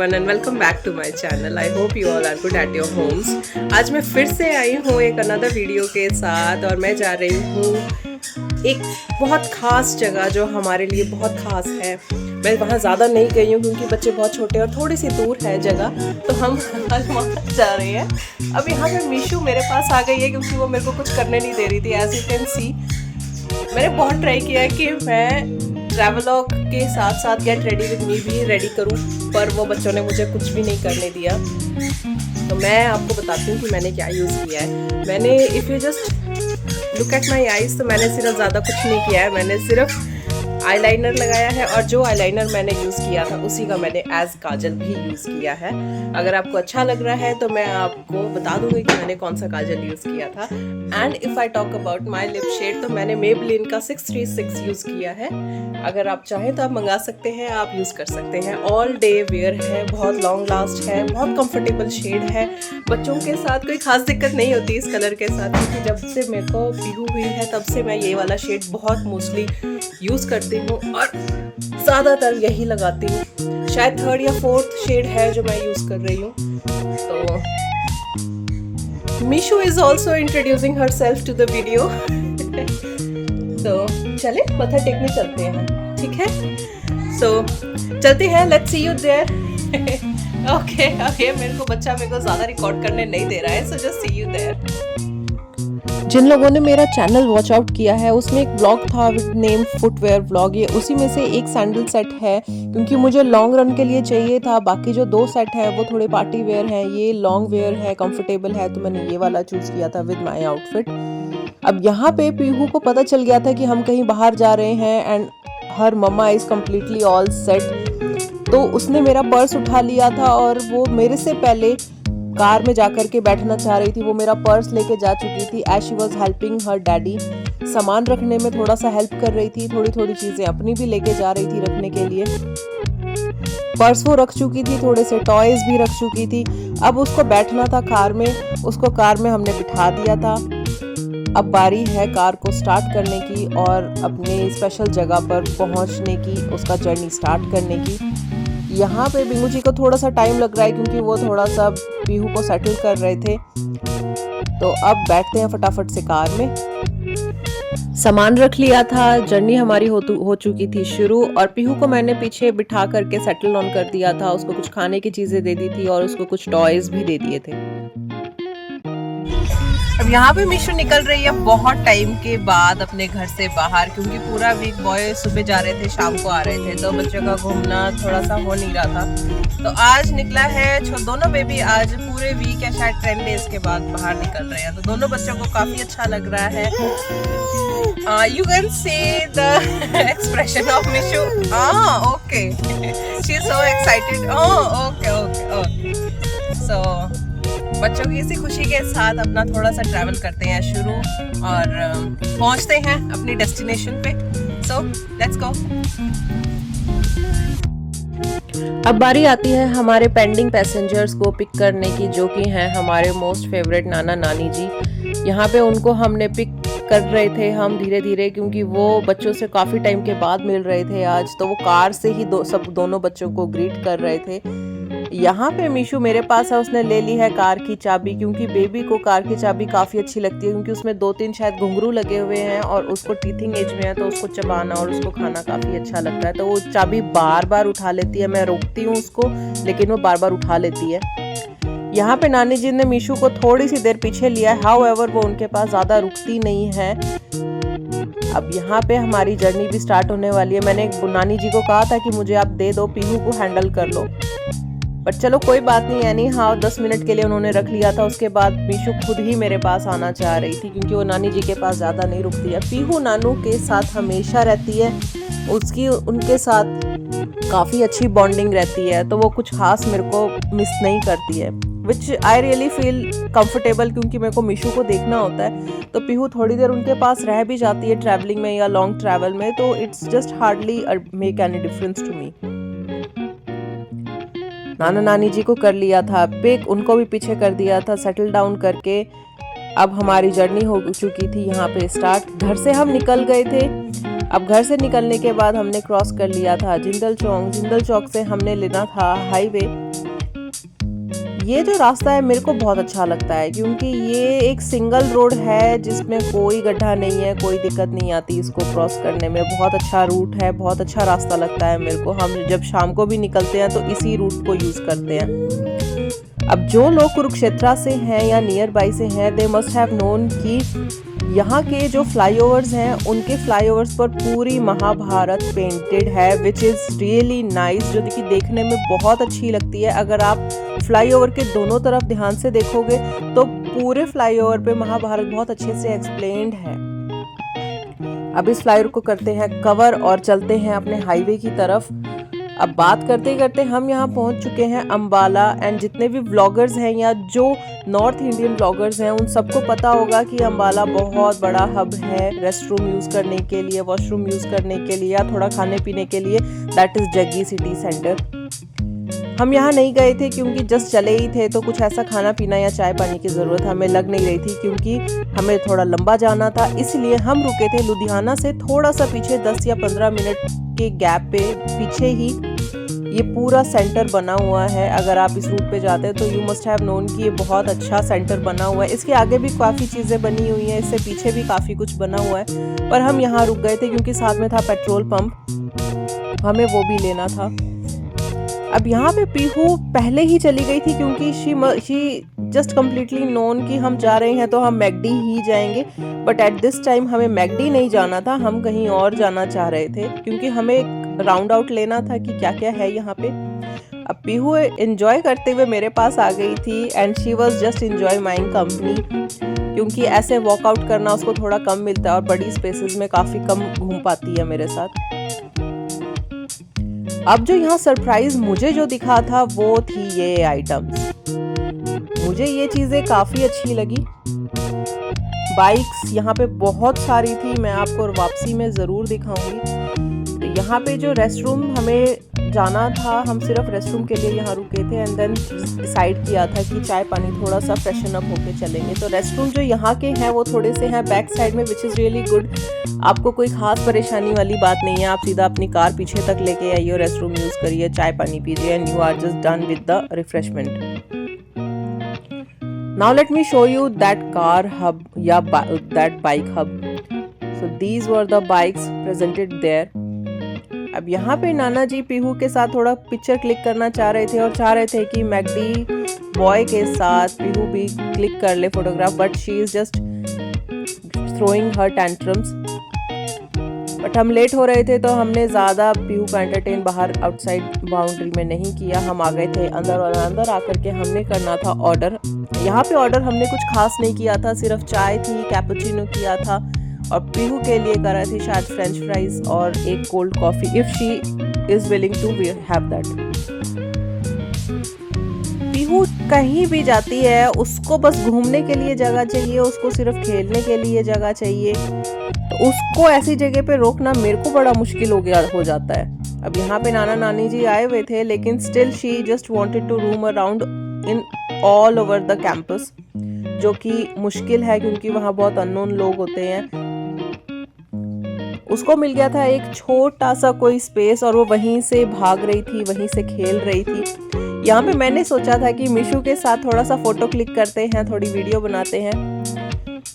everyone and welcome back to my channel. I hope you all are good at your homes. आज मैं फिर से आई हूँ एक अनदर वीडियो के साथ और मैं जा रही हूँ एक बहुत ख़ास जगह जो हमारे लिए बहुत ख़ास है। मैं वहाँ ज़्यादा नहीं गई हूँ क्योंकि बच्चे बहुत छोटे और थोड़ी सी दूर है जगह, तो हम आज वहाँ जा रहे हैं। अब यहाँ पे मीशू मेरे पास आ गई है क्योंकि वो मेरे को कुछ करने नहीं दे रही थी। एज यू कैन सी मैंने बहुत ट्राई किया है कि मैं ट्रैवलॉग के साथ साथ गेट रेडी विद मी भी रेडी करूं, पर वो बच्चों ने मुझे कुछ भी नहीं करने दिया। तो मैं आपको बताती हूँ कि मैंने क्या यूज़ किया है। मैंने if you just look at my eyes, तो मैंने सिर्फ ज़्यादा कुछ नहीं किया है। मैंने सिर्फ आईलाइनर लगाया है और जो आईलाइनर मैंने यूज़ किया था उसी का मैंने एज काजल भी यूज़ किया है। अगर आपको अच्छा लग रहा है तो मैं आपको बता दूंगी कि मैंने कौन सा काजल यूज़ किया था। And if I talk about my lip shade, तो मैंने मेबलिन का 636 यूज़ किया है। अगर आप चाहें तो आप मंगा सकते हैं, आप यूज़ कर सकते हैं। ऑल डे वेयर है, बहुत लॉन्ग लास्ट है, बहुत कंफर्टेबल शेड है। बच्चों के साथ कोई खास दिक्कत नहीं होती इस कलर के साथ, क्योंकि जब से मेरे को पीहू हुई है तब से मैं ये वाला शेड बहुत मोस्टली यूज़ करती हूँ और ज़्यादातर यही लगाती हूँ। शायद थर्ड या फोर्थ शेड है जो मैं यूज़ कर रही हूँ। तो Meesho is also introducing herself to the video. तो चले मत्था टेकने चलते हैं, ठीक है? सो चलते हैं, let's see you there. Okay मेरे को ज़्यादा रिकॉर्ड करने नहीं दे रहा है, so just see you there. जिन लोगों ने मेरा चैनल वॉच आउट किया है उसमें एक व्लॉग था विद नेम फुटवेयर व्लॉग, ये उसी में से एक सैंडल सेट है क्योंकि मुझे लॉन्ग रन के लिए चाहिए था। बाकी जो 2 सेट है वो थोड़े पार्टी वेयर हैं, ये लॉन्ग वेयर है, कंफर्टेबल है, तो मैंने ये वाला चूज़ किया था विद माय आउटफिट। अब यहाँ पे पीहू को पता चल गया था कि हम कहीं बाहर जा रहे हैं and her mamma is completely all set, तो उसने मेरा पर्स उठा लिया था और वो मेरे से पहले कार में जाकर के बैठना चाह रही थी। वो मेरा पर्स लेके जा चुकी थी as she was helping her daddy. सामान रखने में थोड़ा सा हेल्प कर रही थी, थोड़ी थोड़ी चीज़ें अपनी भी लेके जा रही थी रखने के लिए। पर्स वो रख चुकी थी, थोड़े से टॉयज भी रख चुकी थी। अब उसको बैठना था कार में, उसको कार में हमने बिठा दिया था। अब बारी है कार को स्टार्ट करने की और अपने स्पेशल जगह पर पहुंचने की, उसका जर्नी स्टार्ट करने की। यहाँ पे बिंगू जी को थोड़ा सा टाइम लग रहा है क्योंकि वो थोड़ा सा पीहू को सेटल कर रहे थे। तो अब बैठते हैं फटाफट से कार में। सामान रख लिया था, जर्नी हमारी हो चुकी थी शुरू और पीहू को मैंने पीछे बिठा करके सेटल ऑन कर दिया था। उसको कुछ खाने की चीज़ें दे दी थी और उसको कुछ टॉयज भी दे दिए थे। अब यहाँ पे मीशू निकल रही है बहुत टाइम के बाद अपने घर से बाहर, क्योंकि पूरा वीक बॉय सुबह जा रहे थे शाम को आ रहे थे, तो बच्चों का घूमना थोड़ा सा हो नहीं रहा था। तो आज निकला है दोनों बेबी आज पूरे वीक या शायद 10 डेज के बाद बाहर निकल रहे हैं। तो दोनों बच्चों को काफी अच्छा लग रहा है। You can see the expression of Mishu. Okay. She's so excited. Okay. So बच्चों की इसी खुशी के साथ अपना थोड़ा सा ट्रैवल करते हैं शुरू और पहुंचते हैं अपनी डेस्टिनेशन पे। So let's go. अब बारी आती है हमारे पेंडिंग पैसेंजर्स को पिक करने की, जो कि हैं हमारे मोस्ट फेवरेट नाना नानी जी। यहाँ पे उनको हमने पिक कर रहे थे हम धीरे धीरे, क्योंकि वो बच्चों से काफ़ी टाइम के बाद मिल रहे थे आज, तो वो कार से ही दोनों बच्चों को ग्रीट कर रहे थे। यहाँ पे मीशू मेरे पास है, उसने ले ली है कार की चाबी, क्योंकि बेबी को कार की चाबी काफ़ी अच्छी लगती है क्योंकि उसमें 2-3 शायद घुंघरू लगे हुए हैं और उसको टीथिंग एज में है, तो उसको चबाना और उसको खाना काफ़ी अच्छा लगता है। तो वो चाबी बार बार उठा लेती है, मैं रोकती हूँ उसको लेकिन वो बार बार उठा लेती है। यहाँ पे नानी जी ने मीशू को थोड़ी सी देर पीछे लिया है, हाउएवर वो उनके पास ज़्यादा रुकती नहीं है। अब यहाँ पे हमारी जर्नी भी स्टार्ट होने वाली है। मैंने नानी जी को कहा था कि मुझे आप दे दो, पीहू को हैंडल कर लो, बट चलो कोई बात नहीं। यानी हाँ 10 मिनट के लिए उन्होंने रख लिया था। उसके बाद मीशू खुद ही मेरे पास आना चाह रही थी क्योंकि वो नानी जी के पास ज़्यादा नहीं रुकती है। पीहू नानू के साथ हमेशा रहती है, उसकी उनके साथ काफ़ी अच्छी बॉन्डिंग रहती है, तो वो कुछ खास मेरे को मिस नहीं करती है, विच आई रियली फील कंफर्टेबल, क्योंकि मेरे को मीशू को देखना होता है। तो पीहू थोड़ी देर उनके पास रह भी जाती है ट्रैवलिंग में या लॉन्ग ट्रैवल में, तो it's just hardly make any difference to me. नाना नानी जी को कर लिया था पिक, उनको भी पीछे कर दिया था सेटल डाउन करके। अब हमारी जर्नी हो चुकी थी यहाँ पे स्टार्ट। घर से हम निकल गए थे। अब घर से निकलने के बाद हमने क्रॉस कर लिया था जिंदल चौक। जिंदल चौक से हमने लेना था हाईवे ये जो रास्ता है मेरे को बहुत अच्छा लगता है क्योंकि ये एक सिंगल रोड है जिसमें कोई गड्ढा नहीं है, कोई दिक्कत नहीं आती इसको क्रॉस करने में। बहुत अच्छा रूट है, बहुत अच्छा रास्ता लगता है मेरे को। हम जब शाम को भी निकलते हैं तो इसी रूट को यूज़ करते हैं। अब जो लोग कुरुक्षेत्र से हैं या नियर बाई से हैं, दे मस्ट हैव नोन कि यहाँ के जो फ्लाईओवर्स हैं उनके फ्लाईओवर्स पर पूरी महाभारत पेंटेड है, विच इज़ रियली नाइस, जो कि देखने में बहुत अच्छी लगती है। अगर आप फ्लाईओवर के दोनों तरफ ध्यान से देखोगे तो पूरे फ्लाईओवर पे महाभारत बहुत अच्छे से एक्सप्लेन्ड है। अब इस फ्लाईओवर को करते हैं कवर और चलते हैं अपने हाईवे की तरफ। अब बात करते करते हम यहाँ पहुँच चुके हैं अम्बाला। एंड जितने भी व्लॉगर्स हैं या जो नॉर्थ इंडियन व्लॉगर्स हैं उन सबको पता होगा कि अम्बाला बहुत बड़ा हब है रेस्टरूम यूज़ करने के लिए, वॉशरूम यूज़ करने के लिए या थोड़ा खाने पीने के लिए। That is Jaggi city centre. हम यहाँ नहीं गए थे क्योंकि जस्ट चले ही थे, तो कुछ ऐसा खाना पीना या चाय पानी की ज़रूरत हमें लग नहीं रही थी क्योंकि हमें थोड़ा लंबा जाना था। इसलिए हम रुके थे लुधियाना से थोड़ा सा पीछे, 10 या 15 मिनट के गैप पे पीछे ही ये पूरा सेंटर बना हुआ है। अगर आप इस रूट पे जाते हैं तो यू मस्ट हैव नोन कि ये बहुत अच्छा सेंटर बना हुआ है। इसके आगे भी काफ़ी चीज़ें बनी हुई हैं, इससे पीछे भी काफ़ी कुछ बना हुआ है, पर हम यहाँ रुक गए थे क्योंकि साथ में था पेट्रोल पंप, हमें वो भी लेना था। अब यहाँ पे पीहू पहले ही चली गई थी क्योंकि शी जस्ट कम्प्लीटली नोन कि हम जा रहे हैं तो हम मैकडी ही जाएंगे। बट एट दिस टाइम हमें मैकडी नहीं जाना था, हम कहीं और जाना चाह रहे थे क्योंकि हमें एक राउंड आउट लेना था कि क्या क्या है यहाँ पे। अब पीहू एंजॉय करते हुए मेरे पास आ गई थी and she was just enjoy my company, क्योंकि ऐसे वॉकआउट करना उसको थोड़ा कम मिलता है और बड़ी स्पेसेस में काफ़ी कम घूम पाती है मेरे साथ। अब जो यहाँ सरप्राइज मुझे जो दिखा था वो थी ये आइटम्स। मुझे ये चीज़ें काफ़ी अच्छी लगी। बाइक्स यहाँ पे बहुत सारी थी, मैं आपको वापसी में ज़रूर दिखाऊंगी। तो यहाँ पे जो रेस्टरूम हमें जाना था, हम सिर्फ रेस्टरूम के लिए यहाँ रुके थे एंड देन डिसाइड किया था कि चाय पानी थोड़ा सा फ्रेशन अप होके चलेंगे। तो रेस्टरूम जो यहाँ के हैं वो थोड़े से हैं बैक साइड में, विच इज़ रियली गुड। आपको कोई खास परेशानी वाली बात नहीं है, आप सीधा अपनी कार पीछे तक लेके आइए, रेस्टरूम यूज़ करिए, चाय पानी पीजिए and you are just done with the refreshment. Now let me show you that car hub या that bike hub. So these were the bikes presented there. अब यहाँ पे नाना जी पीहू के साथ थोड़ा पिक्चर क्लिक करना चाह रहे थे और चाह रहे थे कि मैकडी बॉय के साथ पीहू भी क्लिक कर ले photograph, but she is just throwing her tantrums. But हम लेट हो रहे थे तो हमने ज़्यादा पीहू का एंटरटेन बाहर आउटसाइड बाउंड्री में नहीं किया, हम आ गए थे अंदर और अंदर आकर के हमने करना था ऑर्डर। यहाँ पे ऑर्डर हमने कुछ खास नहीं किया था, सिर्फ चाय थी, कैपुचिनो किया था और पीहू के लिए करा थी शायद फ्रेंच फ्राइज और एक cold coffee if she is willing to have that. Pihu कहीं भी जाती है उसको बस घूमने के लिए जगह चाहिए, उसको सिर्फ खेलने के लिए जगह चाहिए, तो उसको ऐसी जगह पे रोकना मेरे को बड़ा मुश्किल हो जाता है। अब यहाँ पे नाना नानी जी आए हुए थे लेकिन still she just wanted to roam around in all over the campus, जो कि मुश्किल है क्योंकि वहाँ बहुत अननोन लोग होते हैं। उसको मिल गया था एक छोटा सा कोई स्पेस और वो वहीं से भाग रही थी, वहीं से खेल रही थी। यहाँ पे मैंने सोचा था कि मिशू के साथ थोड़ा सा फोटो क्लिक करते हैं, थोड़ी वीडियो बनाते हैं,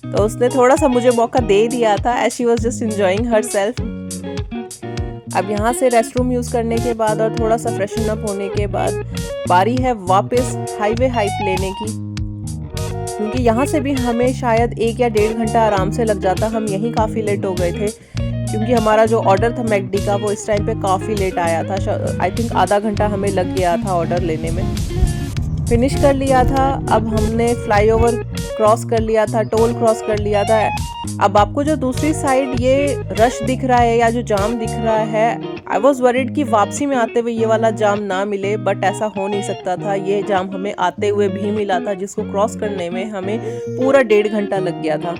तो उसने थोड़ा सा मुझे मौका दे दिया था as she was just enjoying herself. अब यहाँ से रेस्टरूम यूज़ करने के बाद और थोड़ा सा फ्रेशन अप होने के बाद बारी है वापस हाईवे हाइप लेने की, क्योंकि यहाँ से भी हमें शायद 1 या 1.5 घंटा आराम से लग जाता। हम यहीं काफ़ी लेट हो गए थे क्योंकि हमारा जो ऑर्डर था मैकडी का वो इस टाइम पे काफ़ी लेट आया था। आई थिंक आधा घंटा हमें लग गया था ऑर्डर लेने में। फिनिश कर लिया था, अब हमने फ्लाईओवर क्रॉस कर लिया था, टोल क्रॉस कर लिया था। अब आपको जो दूसरी साइड ये रश दिख रहा है या जो जाम दिख रहा है, आई वॉज वरीड कि वापसी में आते हुए ये वाला जाम ना मिले, बट ऐसा हो नहीं सकता था। ये जाम हमें आते हुए भी मिला था जिसको क्रॉस करने में हमें पूरा 1.5 घंटा लग गया था।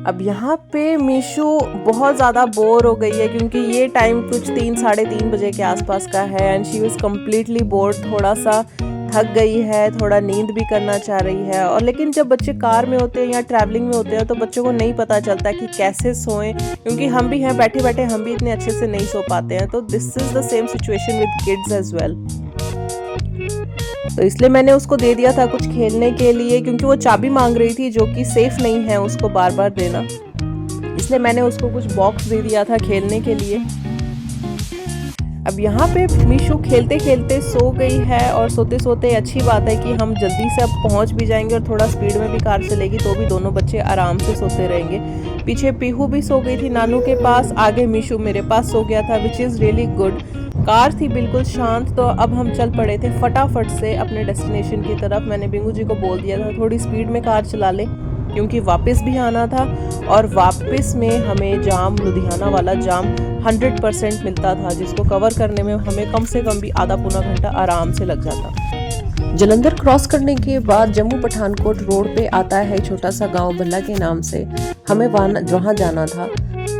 अब यहाँ पे मीशू बहुत ज़्यादा बोर हो गई है क्योंकि ये टाइम कुछ 3-3:30 बजे के आसपास का है and she was completely board, थोड़ा सा थक गई है, थोड़ा नींद भी करना चाह रही है। और लेकिन जब बच्चे कार में होते हैं या ट्रैवलिंग में होते हैं तो बच्चों को नहीं पता चलता कि कैसे सोएं, क्योंकि हम भी हैं बैठे बैठे हम भी इतने अच्छे से नहीं सो पाते हैं। तो this is the same situation with kids as well. तो इसलिए मैंने उसको दे दिया था कुछ खेलने के लिए, क्योंकि वो चाबी मांग रही थी जो कि सेफ नहीं है उसको बार बार देना, इसलिए मैंने उसको कुछ बॉक्स दे दिया था खेलने के लिए। अब यहाँ पे मीशू खेलते खेलते सो गई है, और सोते सोते अच्छी बात है कि हम जल्दी से अब पहुँच भी जाएंगे और थोड़ा स्पीड में भी कार चलेगी तो भी दोनों बच्चे आराम से सोते रहेंगे। पीछे पीहू भी सो गई थी नानू के पास, आगे मीशू मेरे पास सो गया था, which is really good. Car थी बिल्कुल शांत, तो अब हम चल पड़े थे फटाफट से अपने डेस्टिनेशन की तरफ। मैंने बिंगू जी को बोल दिया था थोड़ी स्पीड में कार चला ले, क्योंकि वापस भी आना था, और वापस में हमें जाम, लुधियाना वाला जाम 100% मिलता था, जिसको कवर करने में हमें कम से कम भी आधा पौना घंटा आराम से लग जाता। जलंधर क्रॉस करने के बाद जम्मू पठानकोट रोड पे आता है छोटा सा गांव भल्ला के नाम से। हमें वहाँ जाना था।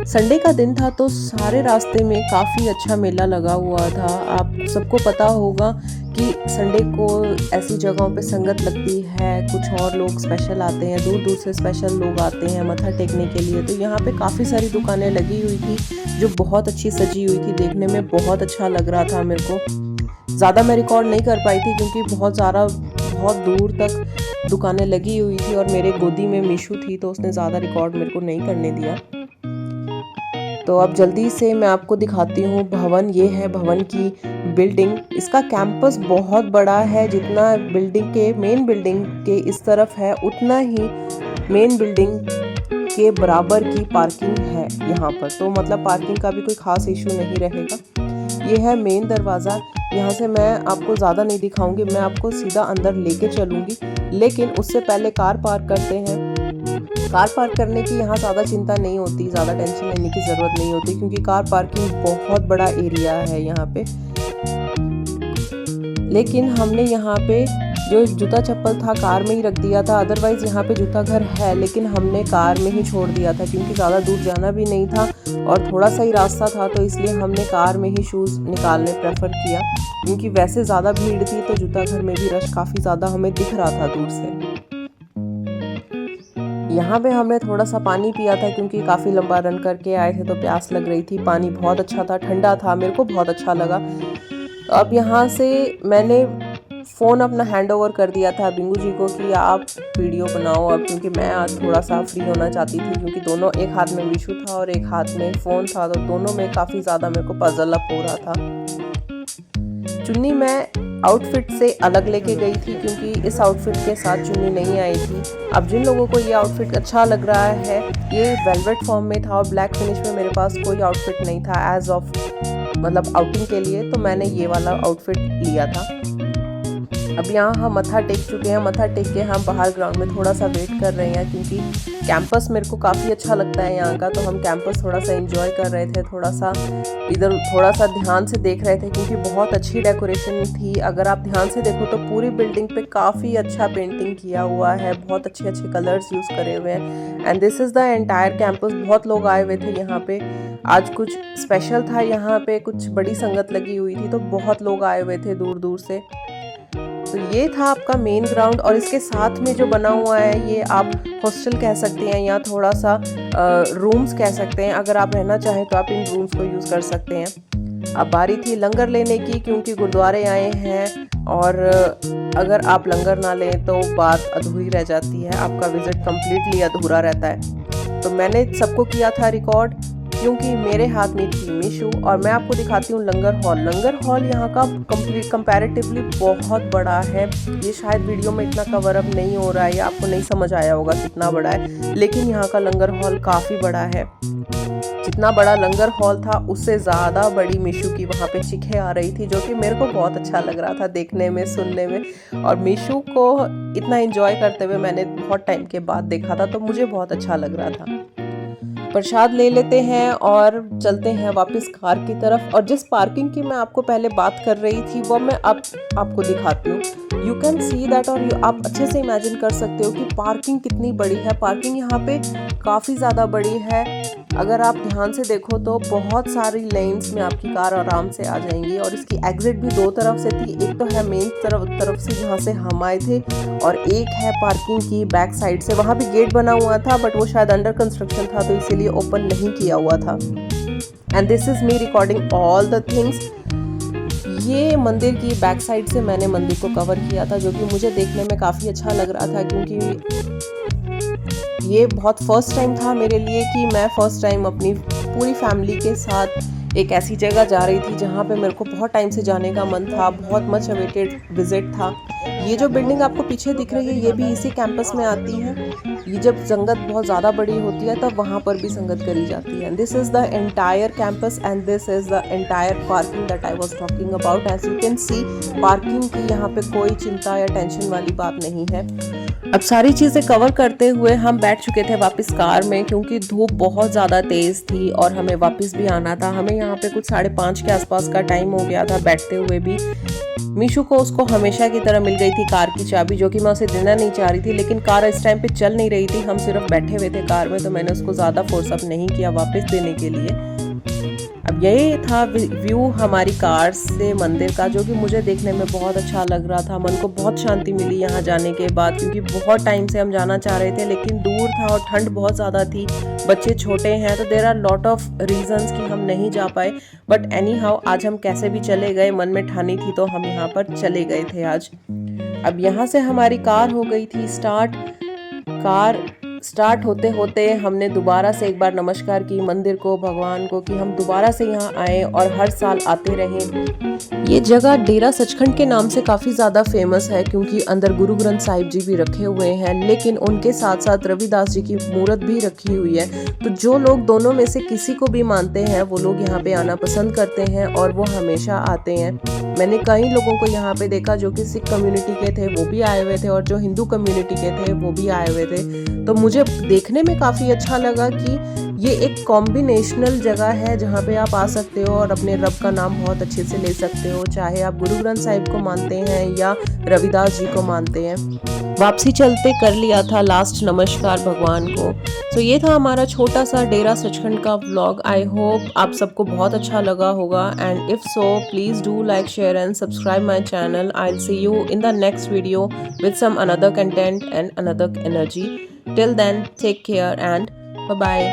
संडे का दिन था तो सारे रास्ते में काफ़ी अच्छा मेला लगा हुआ था। आप सबको पता होगा कि संडे को ऐसी जगहों पे संगत लगती है, कुछ और लोग स्पेशल आते हैं, दूर दूर से स्पेशल लोग आते हैं मत्था टेकने के लिए। तो यहाँ पे काफ़ी सारी दुकानें लगी हुई थी जो बहुत अच्छी सजी हुई थी, देखने में बहुत अच्छा लग रहा था मेरे को। ज़्यादा मैं रिकॉर्ड नहीं कर पाई थी क्योंकि बहुत दूर तक दुकानें लगी हुई थी और मेरे गोदी में मीशू थी, तो उसने ज़्यादा रिकॉर्ड मेरे को नहीं करने दिया। तो अब जल्दी से मैं आपको दिखाती हूँ भवन। ये है भवन की बिल्डिंग। इसका कैंपस बहुत बड़ा है, जितना मेन बिल्डिंग के इस तरफ है उतना ही मेन बिल्डिंग के बराबर की पार्किंग है यहाँ पर। तो मतलब पार्किंग का भी कोई खास इशू नहीं रहेगा। ये है मेन दरवाज़ा। यहाँ से मैं आपको ज़्यादा नहीं दिखाऊंगी, मैं आपको सीधा अंदर लेके चलूँगी, लेकिन उससे पहले कार पार्क करते हैं। कार पार्क करने की यहाँ ज़्यादा चिंता नहीं होती, ज़्यादा टेंशन लेने की ज़रूरत नहीं होती, क्योंकि कार पार्किंग बहुत बड़ा एरिया है यहाँ पे। लेकिन हमने यहाँ पे जो जूता चप्पल था कार में ही रख दिया था, अदरवाइज़ यहाँ पे जूता घर है, लेकिन हमने कार में ही छोड़ दिया था क्योंकि ज़्यादा दूर जाना भी नहीं था और थोड़ा सा ही रास्ता था, तो इसलिए हमने कार में ही शूज़ निकालने प्रेफर किया, क्योंकि वैसे ज़्यादा भीड़ थी तो जूता घर में भी रश काफ़ी ज़्यादा हमें दिख रहा था दूर से। यहाँ पे हमने थोड़ा सा पानी पिया था क्योंकि काफ़ी लंबा रन करके आए थे तो प्यास लग रही थी। पानी बहुत अच्छा था, ठंडा था, मेरे को बहुत अच्छा लगा। तो अब यहाँ से मैंने फ़ोन अपना हैंड ओवर कर दिया था बिंगू जी को कि आप वीडियो बनाओ अब, क्योंकि मैं आज थोड़ा सा फ्री होना चाहती थी, क्योंकि दोनों, एक हाथ में विशु था और एक हाथ में फ़ोन था, तो दोनों में काफ़ी ज़्यादा मेरे को पजल अप हो रहा था। चुन्नी मैं आउटफिट से अलग लेके गई थी क्योंकि इस आउटफिट के साथ चुन्नी नहीं आई थी। अब जिन लोगों को ये आउटफिट अच्छा लग रहा है, ये वेलवेट फॉर्म में था और ब्लैक फिनिश में मेरे पास कोई आउटफिट नहीं था एज ऑफ मतलब आउटिंग के लिए, तो मैंने ये वाला आउटफिट लिया था। अब यहाँ हम मत्था टेक चुके हैं, मत्था टेक के हम बाहर ग्राउंड में थोड़ा सा वेट कर रहे हैं, क्योंकि कैंपस मेरे को काफ़ी अच्छा लगता है यहाँ का, तो हम कैंपस थोड़ा सा एंजॉय कर रहे थे, थोड़ा सा इधर थोड़ा सा ध्यान से देख रहे थे क्योंकि बहुत अच्छी डेकोरेशन थी। अगर आप ध्यान से देखो तो पूरी बिल्डिंग पे काफ़ी अच्छा पेंटिंग किया हुआ है, बहुत अच्छे अच्छे कलर्स यूज़ करे हुए हैं। And this is the entire campus. बहुत लोग आए हुए थे यहाँ पे, आज कुछ स्पेशल था यहाँ पे, कुछ बड़ी संगत लगी हुई थी, तो बहुत लोग आए हुए थे दूर दूर से। तो ये था आपका मेन ग्राउंड, और इसके साथ में जो बना हुआ है ये आप हॉस्टल कह सकते हैं या थोड़ा सा रूम्स कह सकते हैं। अगर आप रहना चाहें तो आप इन रूम्स को यूज़ कर सकते हैं। अब बारी थी लंगर लेने की, क्योंकि गुरुद्वारे आए हैं और अगर आप लंगर ना लें तो बात अधूरी रह जाती है, आपका विज़िट कम्प्लीटली अधूरा रहता है। तो मैंने सबको किया था रिकॉर्ड, क्योंकि मेरे हाथ में थी मीशू। और मैं आपको दिखाती हूँ लंगर हॉल। लंगर हॉल यहाँ का कंपैरेटिवली बहुत बड़ा है। ये शायद वीडियो में इतना कवर अप नहीं हो रहा है या आपको नहीं समझ आया होगा कितना बड़ा है, लेकिन यहाँ का लंगर हॉल काफ़ी बड़ा है। जितना बड़ा लंगर हॉल था उससे ज़्यादा बड़ी मीशू की वहाँ पे चिखें आ रही थी, जो कि मेरे को बहुत अच्छा लग रहा था देखने में, सुनने में। और मीशू को इतना एंजॉय करते हुए मैंने बहुत टाइम के बाद देखा था, तो मुझे बहुत अच्छा लग रहा था। प्रसाद ले लेते हैं और चलते हैं वापस कार की तरफ। और जिस पार्किंग की मैं आपको पहले बात कर रही थी वो मैं अब आपको दिखाती हूँ। यू कैन सी दैट, और आप अच्छे से इमेजिन कर सकते हो कि पार्किंग कितनी बड़ी है। पार्किंग यहाँ पे काफ़ी ज़्यादा बड़ी है। अगर आप ध्यान से देखो तो बहुत सारी लेन्स में आपकी कार आराम से आ जाएंगी, और इसकी एग्जिट भी दो तरफ से थी। एक तो है मेन तरफ से जहाँ से हम आए थे, और एक है पार्किंग की बैक साइड से। वहाँ भी गेट बना हुआ था बट वो शायद अंडर कंस्ट्रक्शन था, तो इसीलिए ओपन नहीं किया हुआ था। And this is me recording all the things. ये मंदिर की बैक साइड से मैंने मंदिर को कवर किया था, जो कि मुझे देखने में काफ़ी अच्छा लग रहा था, क्योंकि ये बहुत फर्स्ट टाइम था मेरे लिए कि मैं फर्स्ट टाइम अपनी पूरी फैमिली के साथ एक ऐसी जगह जा रही थी जहाँ पे मेरे को बहुत टाइम से जाने का मन था, बहुत मच अवेटेड विजिट था। ये जो बिल्डिंग आपको पीछे दिख रही है ये भी इसी कैंपस में आती है। ये जब संगत बहुत ज़्यादा बड़ी होती है तब वहाँ पर भी संगत करी जाती है। This is the entire campus and this is the entire parking that I was talking about. As you can see parking की यहाँ पे कोई चिंता या टेंशन वाली बात नहीं है। अब सारी चीज़ें कवर करते हुए हम बैठ चुके थे वापस कार में, क्योंकि धूप बहुत ज़्यादा तेज़ थी और हमें वापस भी आना था। हमें यहाँ पे कुछ 5:30 के आसपास का टाइम हो गया था बैठते हुए भी। मीशू को उसको हमेशा की तरह मिल गई थी कार की चाबी, जो कि मैं उसे देना नहीं चाह रही थी, लेकिन कार इस टाइम पे चल नहीं रही थी, हम सिर्फ बैठे हुए थे कार में, तो मैंने उसको ज़्यादा फोर्स अप नहीं किया वापस देने के लिए। अब यही था व्यू हमारी कार से मंदिर का, जो कि मुझे देखने में बहुत अच्छा लग रहा था। मन को बहुत शांति मिली यहाँ जाने के बाद, क्योंकि बहुत टाइम से हम जाना चाह रहे थे लेकिन दूर था और ठंड बहुत ज़्यादा थी, बच्चे छोटे हैं, तो there are lot of reasons कि हम नहीं जा पाए। बट एनी हाउ आज हम कैसे भी चले गए, मन में ठानी थी तो हम यहाँ पर चले गए थे आज। अब यहाँ से हमारी कार हो गई थी स्टार्ट। कार स्टार्ट होते होते हमने दोबारा से एक बार नमस्कार की मंदिर को, भगवान को, कि हम दोबारा से यहाँ आए और हर साल आते रहें। ये जगह डेरा सचखंड के नाम से काफ़ी ज़्यादा फेमस है, क्योंकि अंदर गुरु ग्रंथ साहिब जी भी रखे हुए हैं, लेकिन उनके साथ साथ रविदास जी की मूर्त भी रखी हुई है। तो जो लोग दोनों में से किसी को भी मानते हैं वो लोग यहाँ पे आना पसंद करते हैं और वो हमेशा आते हैं। मैंने कई लोगों को यहाँ पे देखा जो कि सिख कम्युनिटी के थे वो भी आए हुए थे और जो हिंदू कम्युनिटी के थे वो भी आए हुए थे। तो मुझे देखने में काफ़ी अच्छा लगा कि ये एक कॉम्बिनेशनल जगह है जहाँ पे आप आ सकते हो और अपने रब का नाम बहुत अच्छे से ले सकते हो, चाहे आप गुरु ग्रंथ साहिब को मानते हैं या रविदास जी को मानते हैं। वापसी चलते कर लिया था लास्ट नमस्कार भगवान को। तो ये था हमारा छोटा सा डेरा सचखंड का व्लॉग। आई होप आप सबको बहुत अच्छा लगा होगा, and if so please do like, share and subscribe my channel. I will see you in the next video with some another content and another energy. Till then, take care and bye bye.